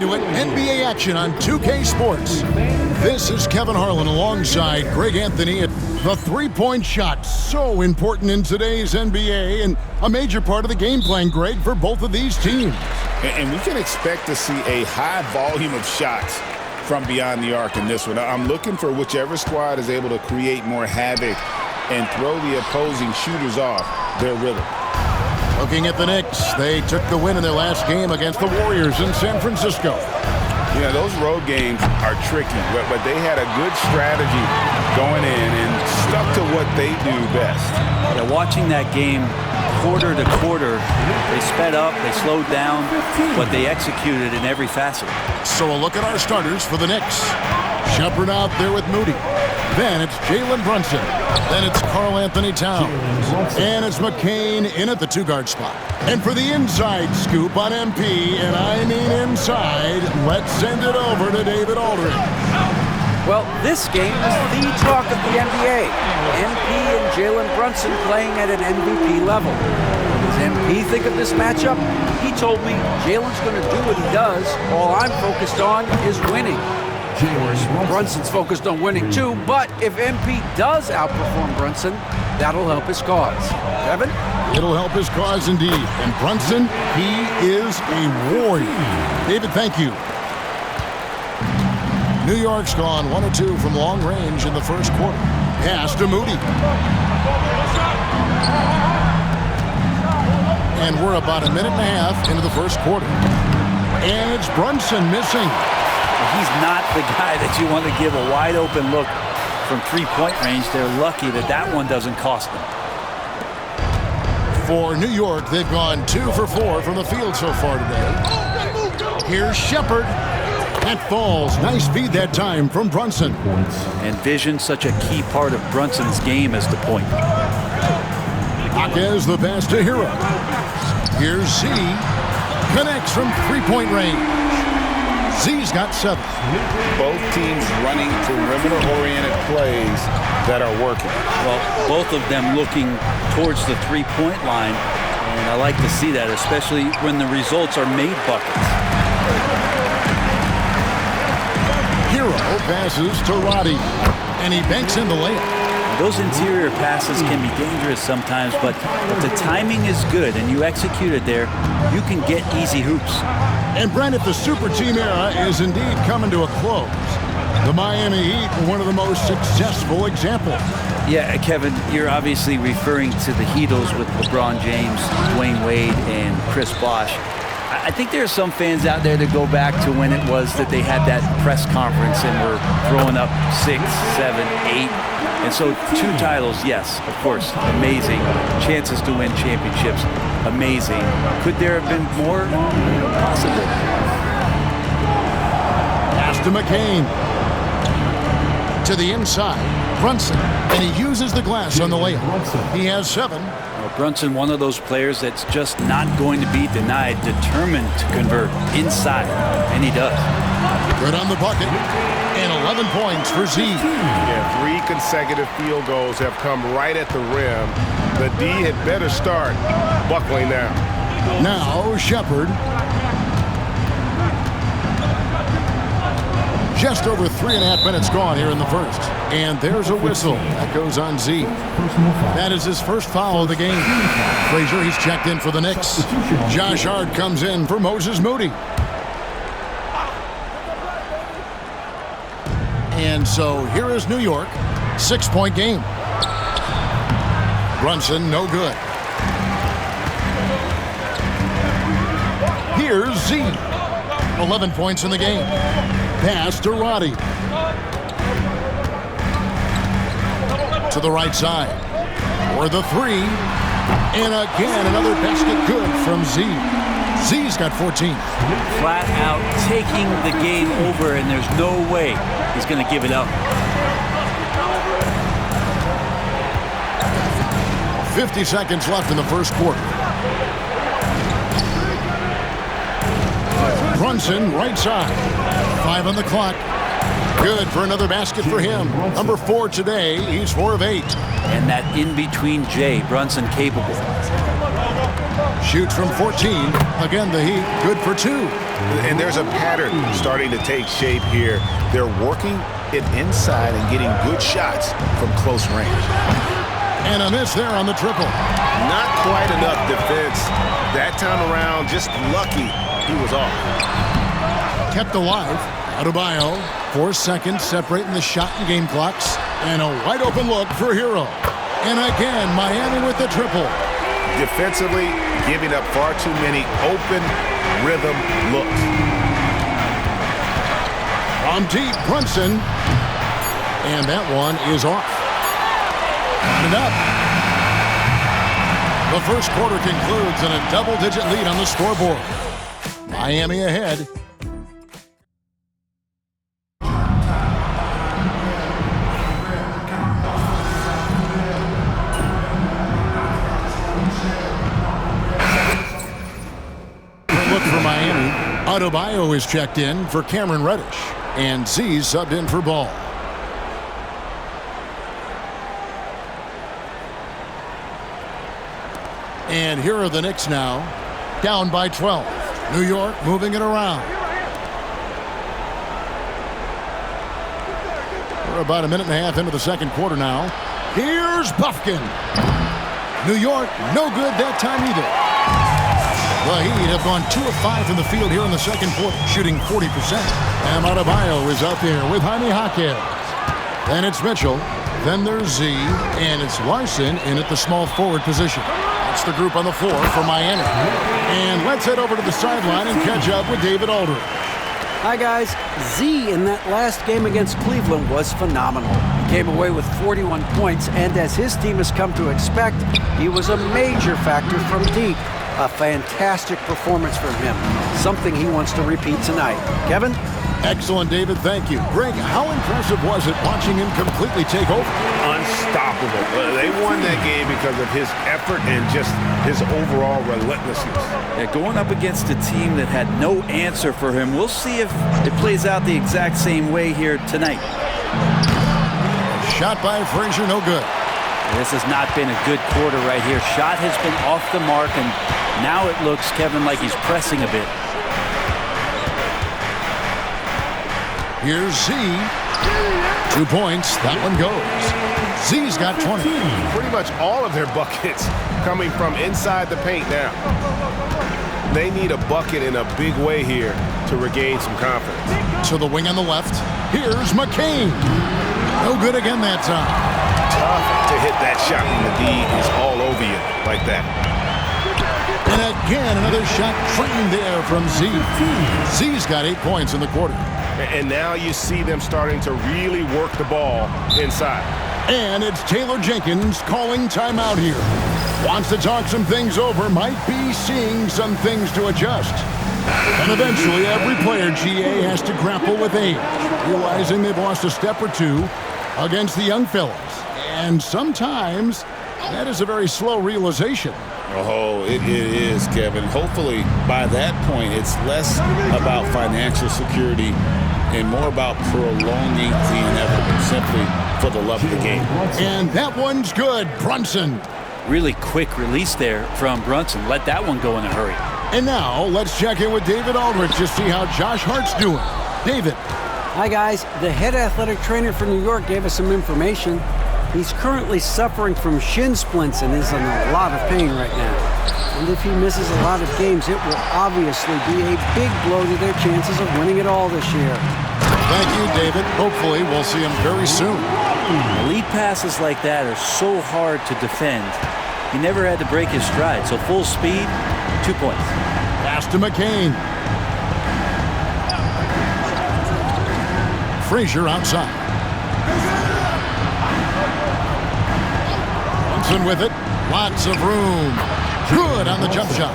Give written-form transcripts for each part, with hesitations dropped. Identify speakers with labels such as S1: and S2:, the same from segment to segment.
S1: To it, NBA action on 2K Sports. This is Kevin Harlan alongside Greg Anthony. The three-point shot, so important in today's NBA and a major part of the game plan, Greg, for both of these teams.
S2: And we can expect to see a high volume of shots from beyond the arc in this one. I'm looking for whichever squad is able to create more havoc and throw the opposing shooters off their rhythm.
S1: Looking at the Knicks, they took the win in their last game against the Warriors in San Francisco.
S2: Yeah, those road games are tricky, but they had a good strategy going in and stuck to what they do best.
S3: Yeah, watching that game quarter to quarter, they sped up, they slowed down, but they executed in every facet.
S1: So a look at our starters for the Knicks. Shepherd out there with Moody. Then it's Jalen Brunson. Then it's Karl Anthony Towns. And it's McCain in at the two-guard spot. And for the inside scoop on MP, and I mean inside, let's send it over to David Aldridge.
S4: Well, this game is the talk of the NBA. MP and Jalen Brunson playing at an MVP level. What does MP think of this matchup? He told me Jalen's going to do what he does. All I'm focused on is winning. Of course, Brunson's focused on winning too, but if MP does outperform Brunson, that'll help his cause. Kevin?
S1: It'll help his cause indeed. And Brunson, he is a warrior. David, thank you. New York's gone 1 of 2 from long range in the first quarter. Pass to Moody. And we're about a minute and a half into the first quarter. And it's Brunson missing.
S3: He's not the guy that you want to give a wide open look from three-point range. They're lucky that that one doesn't cost them.
S1: For New York, they've gone 2 for 4 from the field so far today. Here's Shepherd. That falls. Nice feed that time from Brunson.
S3: And vision, such a key part of Brunson's game as the point.
S1: Jaquez the pass to Hero. Here's Z. Connects from three-point range. Z's got 7.
S2: Both teams running perimeter-oriented plays that are working.
S3: Well, both of them looking towards the three-point line, and I like to see that, especially when the results are made buckets.
S1: Hero passes to Roddy, and he banks in the layup.
S3: Those interior passes can be dangerous sometimes, but if the timing is good and you execute it there, you can get easy hoops.
S1: And Brent, if the super team era is indeed coming to a close, the Miami Heat were one of the most successful examples.
S3: Yeah, Kevin, you're obviously referring to the Heatles with LeBron James, Dwayne Wade, and Chris Bosh. I think there are some fans out there that go back to when it was that they had that press conference and were throwing up 6, 7, 8. And so 2 titles, yes, of course, amazing. Chances to win championships, amazing. Could there have been more? Possibly.
S1: Pass to McCain. To the inside, Brunson, and he uses the glass on the layup. He has 7.
S3: Well, Brunson, one of those players that's just not going to be denied, determined to convert inside, and he does.
S1: Good on the bucket, and 11 points for Z.
S5: Yeah, 3 consecutive field goals have come right at the rim. The D had better start buckling now.
S1: Now Shepherd. Just over 3.5 minutes gone here in the first. And there's a whistle. That goes on Z. That is his first foul of the game. Frazier, he's checked in for the Knicks. Josh Hart comes in for Moses Moody. And so here is New York. 6-point game. Brunson, no good. Here's Z. 11 points in the game. Pass to Roddy. To the right side. For the 3. And again, another basket good from Z. Z's got 14.
S3: Flat out taking the game over, and there's no way he's going to give it up.
S1: 50 seconds left in the first quarter. Brunson, right side. 5 on the clock. Good for another basket for him. Number 4 today. He's 4 of 8.
S3: And that in-between J, Brunson capable.
S1: Shoots from 14. Again, the Heat good for 2.
S2: And there's a pattern starting to take shape here. They're working it inside and getting good shots from close range.
S1: And a miss there on the triple.
S5: Not quite enough defense. That time around, just lucky he was off.
S1: Kept alive. Adebayo, 4 seconds separating the shot and game clocks. And a wide open look for Hero. And again, Miami with the triple.
S5: Defensively, giving up far too many open rhythm looks.
S1: From deep, Brunson. And that one is off. And up. The first quarter concludes in a double-digit lead on the scoreboard. Miami ahead. Look for Miami. Adebayo is checked in for Cameron Reddish. And Z's subbed in for Ball. And here are the Knicks now, down by 12. New York moving it around. We're about a minute and a half into the second quarter now. Here's Buffkin. New York, no good that time either. The Heat have gone 2 of 5 from the field here in the second quarter, shooting 40%. And Adebayo is out there with Jaime Jaquez. Then it's Mitchell. Then there's Z. And it's Larson in at the small forward position. That's the group on the floor for Miami. And let's head over to the sideline and catch up with David Aldridge.
S4: Hi, guys. Z in that last game against Cleveland was phenomenal. He came away with 41 points, and as his team has come to expect, he was a major factor from deep. A fantastic performance from him. Something he wants to repeat tonight. Kevin?
S1: Excellent, David. Thank you. Greg, how impressive was it watching him completely take over?
S5: Unstoppable. They won that game because of his effort and just his overall relentlessness.
S3: Yeah, going up against a team that had no answer for him. We'll see if it plays out the exact same way here tonight.
S1: Shot by Frazier, no good.
S3: This has not been a good quarter right here. Shot has been off the mark, and now it looks, Kevin, like he's pressing a bit.
S1: Here's Z. 2 points. That one goes. Z's got 20.
S5: Pretty much all of their buckets coming from inside the paint now. They need a bucket in a big way here to regain some confidence.
S1: To the wing on the left. Here's McCain. No good again that time.
S2: Tough to hit that shot when the D is all over you like that.
S1: And again, another shot trained there from Z. Z's got 8 points in the quarter.
S5: And now you see them starting to really work the ball inside.
S1: And it's Taylor Jenkins calling timeout here. Wants to talk some things over, might be seeing some things to adjust. And eventually, every player, GA, has to grapple with age, realizing they've lost a step or two against the young fellas. And sometimes, that is a very slow realization.
S2: Oh, it is, Kevin. Hopefully, by that point, it's less about financial security and more about prolonging the inevitable, simply for the love of the game.
S1: And that one's good, Brunson.
S3: Really quick release there from Brunson. Let that one go in a hurry.
S1: And now, let's check in with David Aldridge to see how Josh Hart's doing. David.
S4: Hi, guys. The head athletic trainer for New York gave us some information. He's currently suffering from shin splints and is in a lot of pain right now. And if he misses a lot of games, it will obviously be a big blow to their chances of winning it all this year.
S1: Thank you, David. Hopefully, we'll see him very soon.
S3: Lead passes like that are so hard to defend. He never had to break his stride, so full speed, 2 points.
S1: Pass to McCain. Frazier outside. Brunson with it. Lots of room. Good on the jump shot.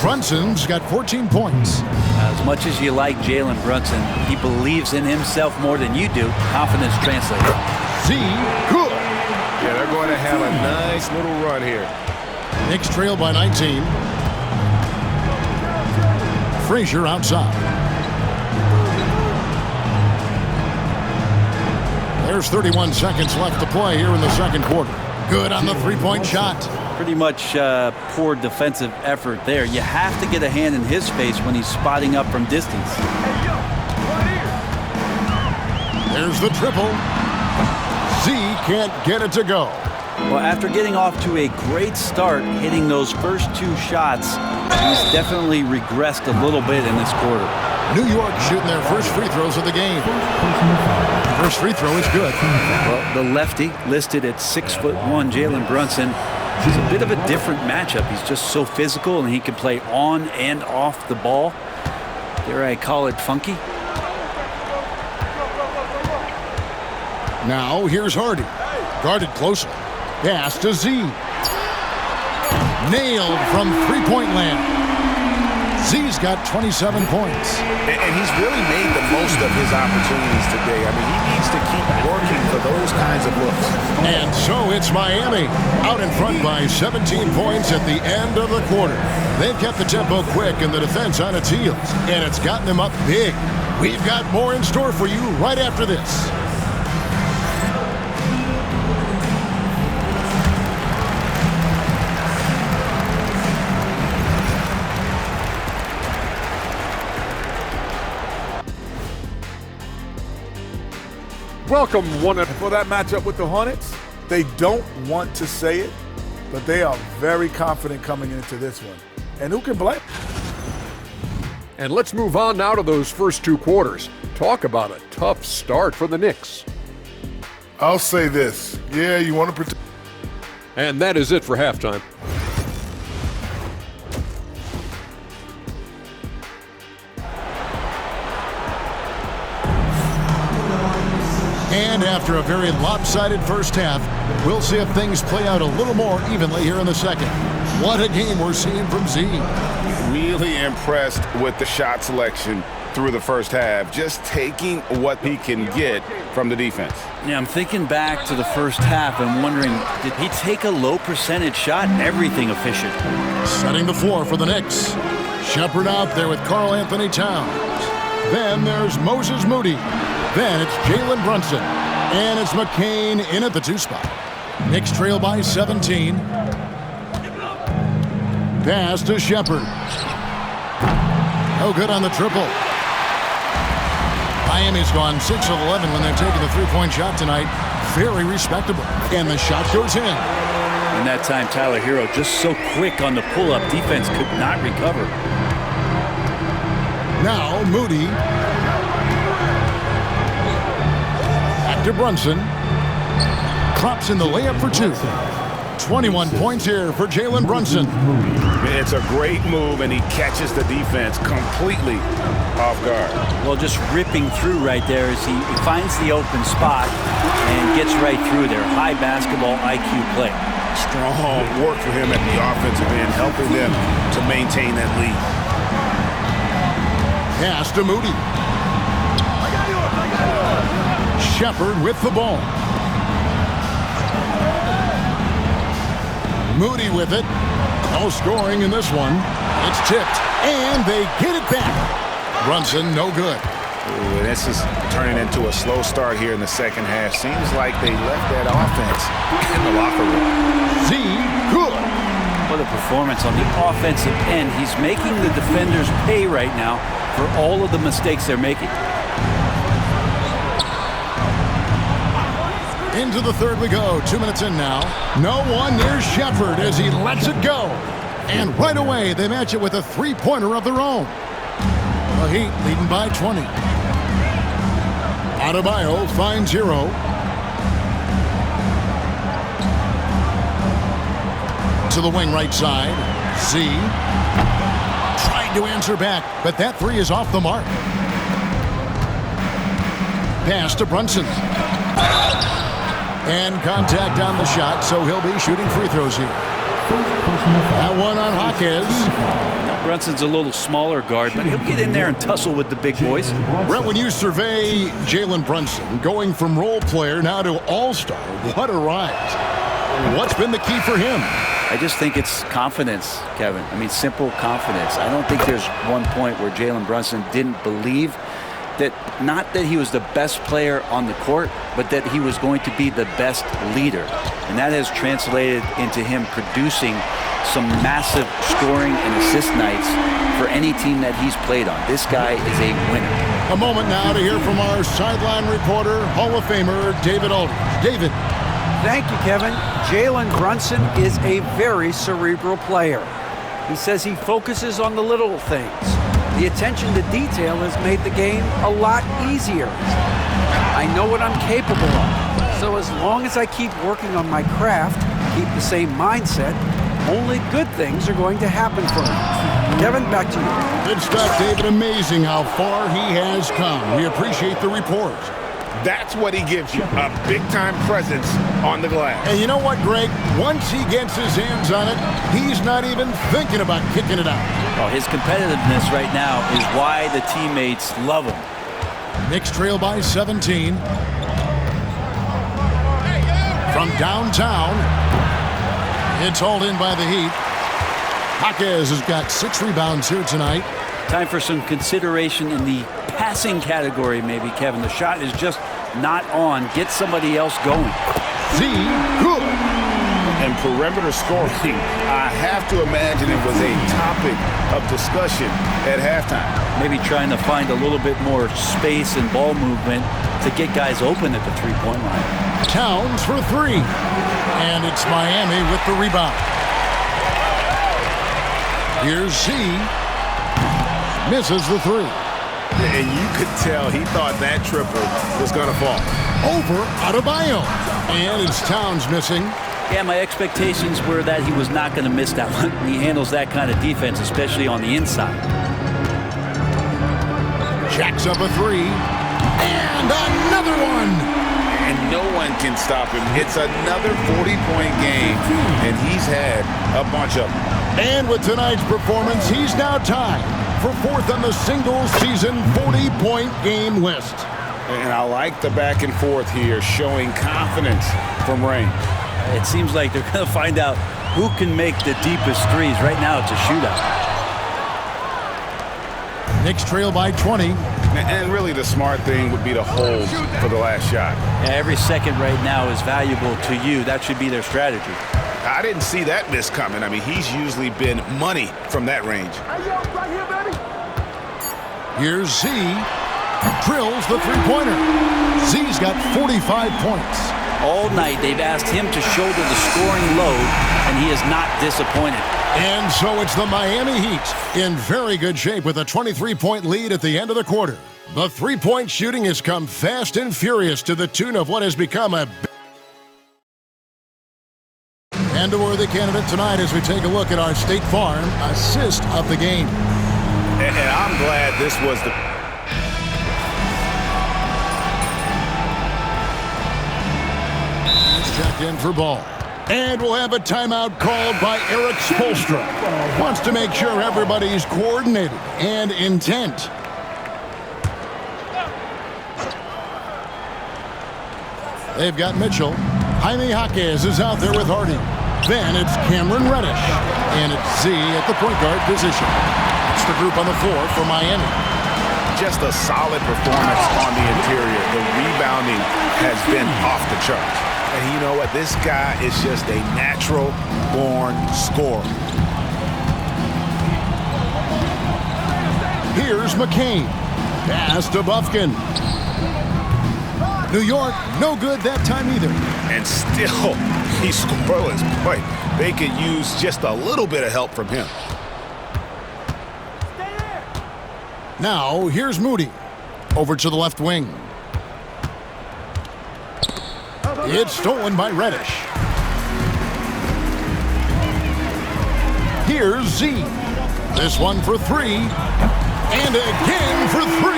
S1: Brunson's got 14 points.
S3: As much as you like Jalen Brunson, he believes in himself more than you do. Confidence translates.
S1: Z, good.
S5: Yeah, they're going to have a nice little run here.
S1: Knicks trail by 19. Frazier outside. There's 31 seconds left to play here in the second quarter. Good on the three-point shot.
S3: Pretty much poor defensive effort there. You have to get a hand in his face when he's spotting up from distance.
S1: There's the triple. Z can't get it to go.
S3: Well, after getting off to a great start, hitting those first 2 shots, he's definitely regressed a little bit in this quarter.
S1: New York shooting their first free throws of the game. First free throw is good.
S3: Well, the lefty listed at 6'1", Jalen Brunson. He's a bit of a different matchup. He's just so physical, and he can play on and off the ball. Dare I call it funky?
S1: Now here's Hardy. Guarded closer. Pass to Z. Nailed from three-point land. Z's got 27 points.
S2: And he's really made the most of his opportunities today. I mean, he needs to keep working for those kinds of looks.
S1: And so it's Miami out in front by 17 points at the end of the quarter. They've kept the tempo quick and the defense on its heels, and it's gotten them up big. We've got more in store for you right after this.
S6: Welcome for that matchup with the Hornets. They don't want to say it, but they are very confident coming into this one. And who can blame?
S7: And let's move on now to those first 2 quarters. Talk about a tough start for the Knicks.
S8: I'll say this. Yeah, you want to protect.
S7: And that is it for halftime.
S1: And after a very lopsided first half, we'll see if things play out a little more evenly here in the second. What a game we're seeing from Z.
S2: Really impressed with the shot selection through the first half, just taking what he can get from the defense.
S3: Yeah, I'm thinking back to the first half and wondering, did he take a low percentage shot? Everything efficient.
S1: Setting the floor for the Knicks. Shepherd out there with Karl Anthony Towns. Then there's Moses Moody. Then it's Jalen Brunson. And it's McCain in at the 2 spot. Knicks trail by 17. Pass to Shepherd. No good on the triple. Miami's gone 6 of 11 when they're taking the three-point shot tonight. Very respectable. And the shot goes in.
S3: And that time, Tyler Hero just so quick on the pull-up. Defense could not recover.
S1: Now Moody. Back to Brunson. Drops in the layup for 2. 21 points here for Jalen Brunson.
S2: It's a great move, and he catches the defense completely off guard.
S3: Well, just ripping through right there as he finds the open spot and gets right through there. High basketball IQ play.
S2: Strong work for him at the offensive end, helping them to maintain that lead.
S1: Pass to Moody. Shepherd with the ball. Moody with it. No scoring in this one. It's tipped, and they get it back. Brunson, no good.
S2: Ooh, this is turning into a slow start here in the second half. Seems like they left that offense in the locker room.
S1: Z, good.
S3: What a performance on the offensive end. He's making the defenders pay right now for all of the mistakes they're making.
S1: Into the third we go. 2 minutes in now. No one near Shepherd as he lets it go. And right away, they match it with a three-pointer of their own. The Heat leading by 20. Adebayo finds Hero. To the wing right side. Z. Tried to answer back, but that three is off the mark. Pass to Brunson. And contact on the shot, so he'll be shooting free throws here. That one on Jaquez.
S3: Brunson's a little smaller guard, but he'll get in there and tussle with the big boys.
S1: Brett, when you survey Jalen Brunson, going from role player now to all-star, what a rise. What's been the key for him?
S3: I just think it's confidence, Kevin. I mean, simple confidence. I don't think there's one point where Jalen Brunson didn't believe that not that he was the best player on the court, but that he was going to be the best leader. And that has translated into him producing some massive scoring and assist nights for any team that he's played on. This guy is a winner.
S1: A moment now to hear from our sideline reporter, Hall of Famer David Aldridge. David.
S4: Thank you, Kevin. Jalen Brunson is a very cerebral player. He says he focuses on the little things. The attention to detail has made the game a lot easier. I know what I'm capable of. So as long as I keep working on my craft, keep the same mindset, only good things are going to happen for me. Kevin, back to you.
S1: Good stuff, David. Amazing how far he has come. We appreciate the report.
S2: That's what he gives you, a big-time presence on the glass.
S1: And you know what, Greg? Once he gets his hands on it, he's not even thinking about kicking it out.
S3: Oh, his competitiveness right now is why the teammates love him.
S1: Knicks trail by 17. From downtown, it's hauled in by the Heat. Jaquez has got 6 rebounds here tonight.
S3: Time for some consideration in the passing category, maybe, Kevin. The shot is just not on. Get somebody else going.
S1: Z, good.
S2: And perimeter scoring, I have to imagine it was a topic of discussion at halftime.
S3: Maybe trying to find a little bit more space and ball movement to get guys open at the three-point line.
S1: Towns for 3. And it's Miami with the rebound. Here's Z. Misses the 3.
S2: And you could tell he thought that triple was going to fall.
S1: Over Adebayo. And it's Towns missing.
S3: Yeah, my expectations were that he was not going to miss that one. He handles that kind of defense, especially on the inside.
S1: Jacks up a 3. And another one.
S2: And no one can stop him. It's another 40-point game, and he's had a bunch of them.
S1: And with tonight's performance, he's now tied for 4th on the single-season 40-point game list.
S2: And I like the back and forth here, showing confidence from range.
S3: It seems like they're going to find out who can make the deepest threes. Right now, it's a shootout.
S1: Knicks trail by 20.
S2: And really the smart thing would be to hold for the last shot.
S3: Yeah, every second right now is valuable to you. That should be their strategy.
S2: I didn't see that miss coming. I mean, he's usually been money from that range.
S1: Here's Z. Drills the three-pointer. Z's got 45 points.
S3: All night they've asked him to shoulder the scoring load, and he is not disappointed.
S1: And so it's the Miami Heat in very good shape with a 23-point lead at the end of the quarter. The three-point shooting has come fast and furious to the tune of what has become a and a worthy candidate tonight as we take a look at our State Farm assist of the game.
S2: And I'm glad this was the...
S1: Checked in for ball. And we'll have a timeout called by Eric Spoelstra. Wants to make sure everybody's coordinated and intent. They've got Mitchell. Jaime Jaquez is out there with Hardy. Then it's Cameron Reddish. And it's Z at the point guard position. It's the group on the floor for Miami.
S2: Just a solid performance on the interior. The rebounding has been off the charts. And you know what? This guy is just a natural-born scorer.
S1: Here's McCain. Pass to Bufkin. New York, no good that time either.
S2: And still, he's scoreless. Boy, they could use just a little bit of help from him.
S1: Now, here's Moody. Over to the left wing. It's stolen by Reddish. Here's Z. This one for 3. And again for 3.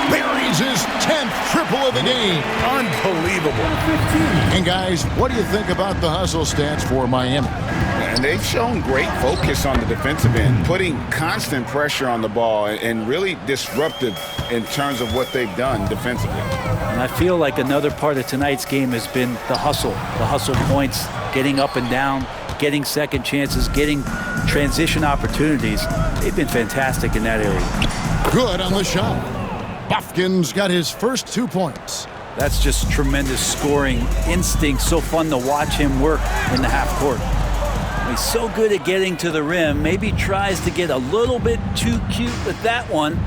S1: Buries his 10th triple of the game.
S2: Unbelievable.
S1: And guys, what do you think about the hustle stats for Miami?
S2: And they've shown great focus on the defensive end, putting constant pressure on the ball and really disruptive in terms of what they've done defensively.
S3: And I feel like another part of tonight's game has been the hustle points, getting up and down, getting second chances, getting transition opportunities. They've been fantastic in that area.
S1: Good on the shot. Bofkin's got his first 2 points.
S3: That's just tremendous scoring instinct. So fun to watch him work in the half court. He's so good at getting to the rim. Maybe tries to get a little bit too cute with that one.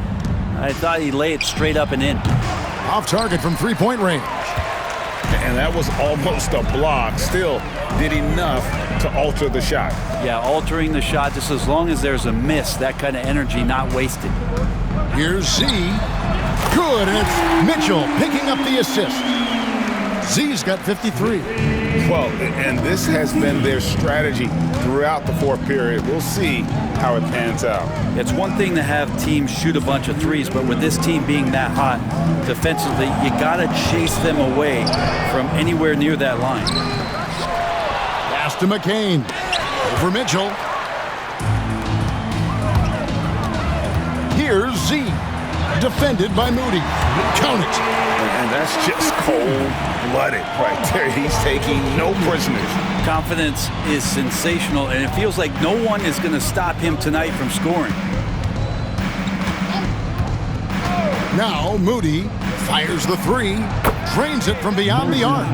S3: I thought he'd lay it straight up and in.
S1: Off target from 3-point range.
S2: And that was almost a block. Still did enough to alter the shot.
S3: Yeah, altering the shot just as long as there's a miss. That kind of energy not wasted.
S1: Here's Z. Good, and it's Mitchell picking up the assist. Z's got 53.
S2: Well, and this has been their strategy throughout the fourth period. We'll see how it pans out.
S3: It's one thing to have teams shoot a bunch of threes, but with this team being that hot defensively, you got to chase them away from anywhere near that line.
S1: Pass to McCain. Over Mitchell. Here's Z. Defended by Moody. Count it.
S2: And that's just cold-blooded right there. He's taking no prisoners.
S3: Confidence is sensational, and it feels like no one is going to stop him tonight from scoring.
S1: Now Moody fires the 3. Drains it from beyond the arc.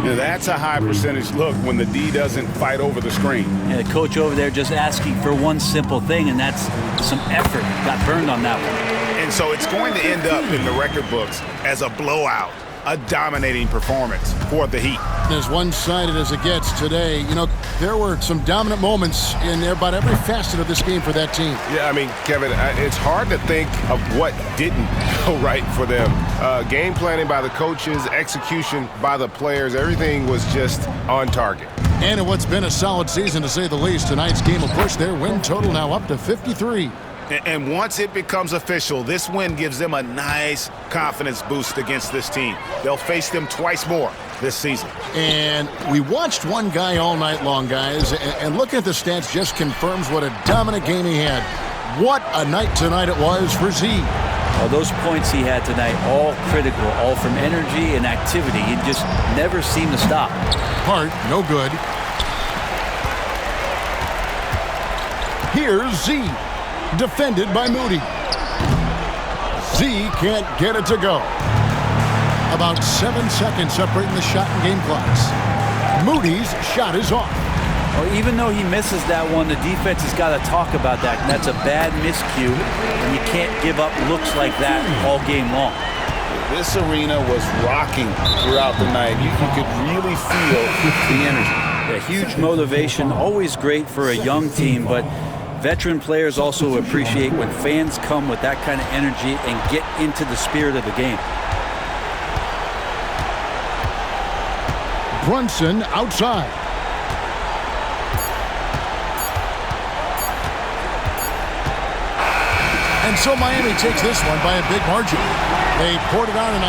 S2: Now that's a high percentage look when the D doesn't fight over the screen.
S3: And the coach over there just asking for one simple thing, and that's some effort. Got burned on that one.
S2: And so it's going to end up in the record books as a blowout, a dominating performance for the Heat.
S1: As one-sided as it gets today, you know, there were some dominant moments in about every facet of this game for that team.
S5: Yeah, I mean, Kevin, it's hard to think of what didn't go right for them. Game planning by the coaches, execution by the players, everything was just on target.
S1: And in what's been a solid season, to say the least, tonight's game will push their win total now up to 53.
S2: And once it becomes official, this win gives them a nice confidence boost against this team. They'll face them twice more this season.
S1: And we watched one guy all night long, guys, and looking at the stats just confirms what a dominant game he had. What a night tonight it was for Z.
S3: Well, those points he had tonight, all critical, all from energy and activity. He just never seemed to stop.
S1: Hart, no good. Here's Z. Defended by Moody. Z can't get it to go. About 7 seconds separating the shot and game clocks. Moody's shot is off.
S3: Well, even though he misses that one, the defense has got to talk about that. That's a bad miscue, and you can't give up looks like that all game long.
S2: This arena was rocking throughout the night. You could really feel the energy.
S3: A huge motivation, always great for a young team, but veteran players also appreciate when fans come with that kind of energy and get into the spirit of the game.
S1: Brunson outside. And so Miami takes this one by a big margin. They poured it on tonight.